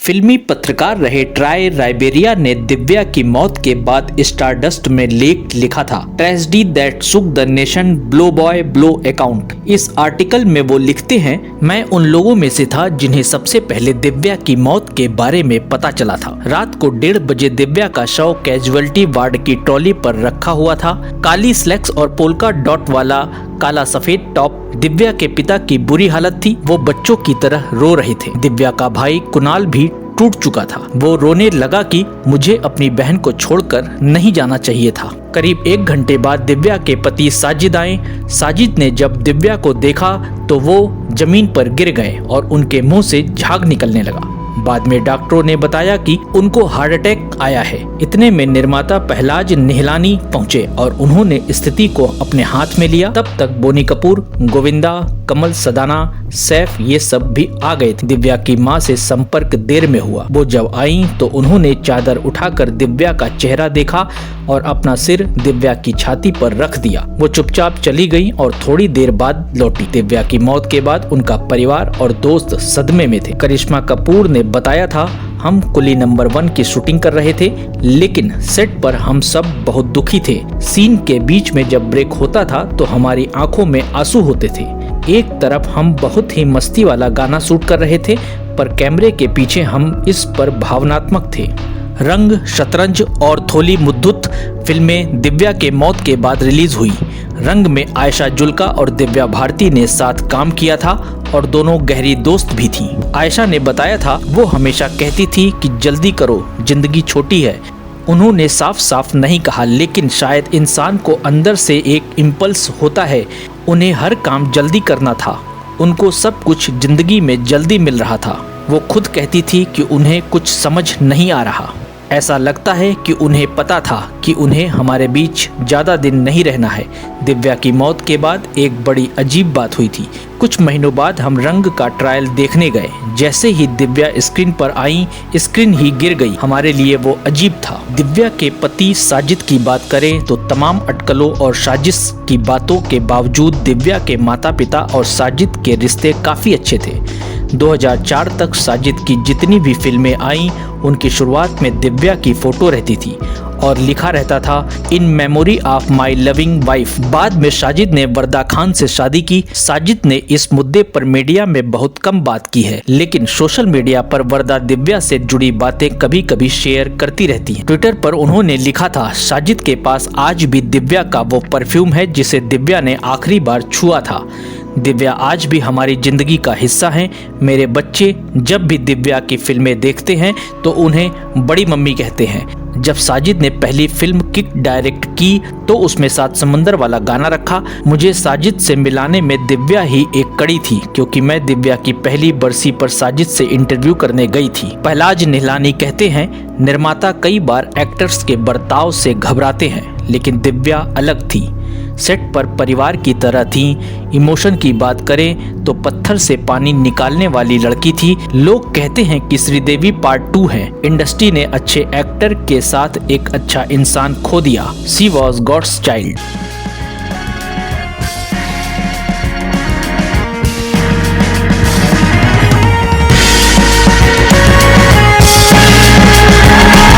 फिल्मी पत्रकार रहे ट्राय राइबेरिया ने दिव्या की मौत के बाद स्टारडस्ट में लेख लिखा था, tragedy that shook the nation, blow boy blow account. इस आर्टिकल में वो लिखते हैं, मैं उन लोगों में से था जिन्हें सबसे पहले दिव्या की मौत के बारे में पता चला था। रात को 1:30 बजे दिव्या का शव कैजुअलिटी वार्ड की ट्रॉली पर रखा हुआ था। काली स्लैक्स और पोल्का डॉट वाला काला सफेद टॉप। दिव्या के पिता की बुरी हालत थी, वो बच्चों की तरह रो रहे थे। दिव्या का भाई कुणाल भी टूट चुका था। वो रोने लगा कि मुझे अपनी बहन को छोड़कर नहीं जाना चाहिए था। करीब 1 घंटे बाद दिव्या के पति साजिद आए। साजिद ने जब दिव्या को देखा तो वो जमीन पर गिर गए और उनके मुंह से झाग निकलने लगा। बाद में डॉक्टरों ने बताया कि उनको हार्ट अटैक आया है। इतने में निर्माता पहलाज निहलानी पहुंचे और उन्होंने स्थिति को अपने हाथ में लिया। तब तक बोनी कपूर, गोविंदा, कमल सदाना, सैफ ये सब भी आ गए थे। दिव्या की मां से संपर्क देर में हुआ। वो जब आई तो उन्होंने चादर उठाकर दिव्या का चेहरा देखा और अपना सिर दिव्या की छाती पर रख दिया। वो चुपचाप चली गई और थोड़ी देर बाद लौटी। दिव्या की मौत के बाद उनका परिवार और दोस्त सदमे में थे। करिश्मा कपूर ने बताया था, हम कुली नंबर 1 की शूटिंग कर रहे थे, लेकिन सेट पर हम सब बहुत दुखी थे। सीन के बीच में जब ब्रेक होता था तो हमारी आंखों में आंसू होते थे। एक तरफ हम बहुत ही मस्ती वाला गाना शूट कर रहे थे, पर कैमरे के पीछे हम इस पर भावनात्मक थे। रंग, शतरंज और थोली मुद्दुत फिल्में दिव्या के मौत के बाद रिलीज हुई। रंग में आयशा जुल्का और दिव्या भारती ने साथ काम किया था और दोनों गहरी दोस्त भी थीं। आयशा ने बताया था, वो हमेशा कहती थी कि जल्दी करो, जिंदगी छोटी है। उन्होंने साफ साफ नहीं कहा, लेकिन शायद इंसान को अंदर से एक इम्पल्स होता है। उन्हें हर काम जल्दी करना था। उनको सब कुछ जिंदगी में जल्दी मिल रहा था। वो खुद कहती थी कि उन्हें कुछ समझ नहीं आ रहा। ऐसा लगता है कि उन्हें पता था कि उन्हें हमारे बीच ज्यादा दिन नहीं रहना है। दिव्या की मौत के बाद एक बड़ी अजीब बात हुई थी। कुछ महीनों बाद हम रंग का ट्रायल देखने गए। जैसे ही दिव्या स्क्रीन पर आई, स्क्रीन ही गिर गई। हमारे लिए वो अजीब था। दिव्या के पति साजिद की बात करें तो तमाम अटकलों और साजिश की बातों के बावजूद दिव्या के माता पिता और साजिद के रिश्ते काफी अच्छे थे। 2004 तक साजिद की जितनी भी फिल्में आईं, उनकी शुरुआत में दिव्या की फोटो रहती थी और लिखा रहता था, in memory of my loving wife. बाद में साजिद ने वरदा खान से शादी की। साजिद ने इस मुद्दे पर मीडिया में बहुत कम बात की है, लेकिन सोशल मीडिया पर वरदा दिव्या से जुड़ी बातें कभी कभी शेयर करती रहती हैं। ट्विटर पर उन्होंने लिखा था, साजिद के पास आज भी दिव्या का वो परफ्यूम है जिसे दिव्या ने आखिरी बार छुआ था। दिव्या आज भी हमारी जिंदगी का हिस्सा हैं। मेरे बच्चे जब भी दिव्या की फिल्में देखते हैं तो उन्हें बड़ी मम्मी कहते हैं। जब साजिद ने पहली फिल्म किक डायरेक्ट की तो उसमें 7 समंदर वाला गाना रखा। मुझे साजिद से मिलाने में दिव्या ही एक कड़ी थी, क्योंकि मैं दिव्या की पहली बरसी पर साजिद से इंटरव्यू करने गई थी। पहलाज निहलानी कहते हैं, निर्माता कई बार एक्टर्स के बर्ताव से घबराते हैं, लेकिन दिव्या अलग थी। सेट पर परिवार की तरह थी। इमोशन की बात करें तो पत्थर से पानी निकालने वाली लड़की थी। लोग कहते हैं कि श्रीदेवी पार्ट 2 है। इंडस्ट्री ने अच्छे एक्टर के साथ एक अच्छा इंसान खो दिया। She was god's child.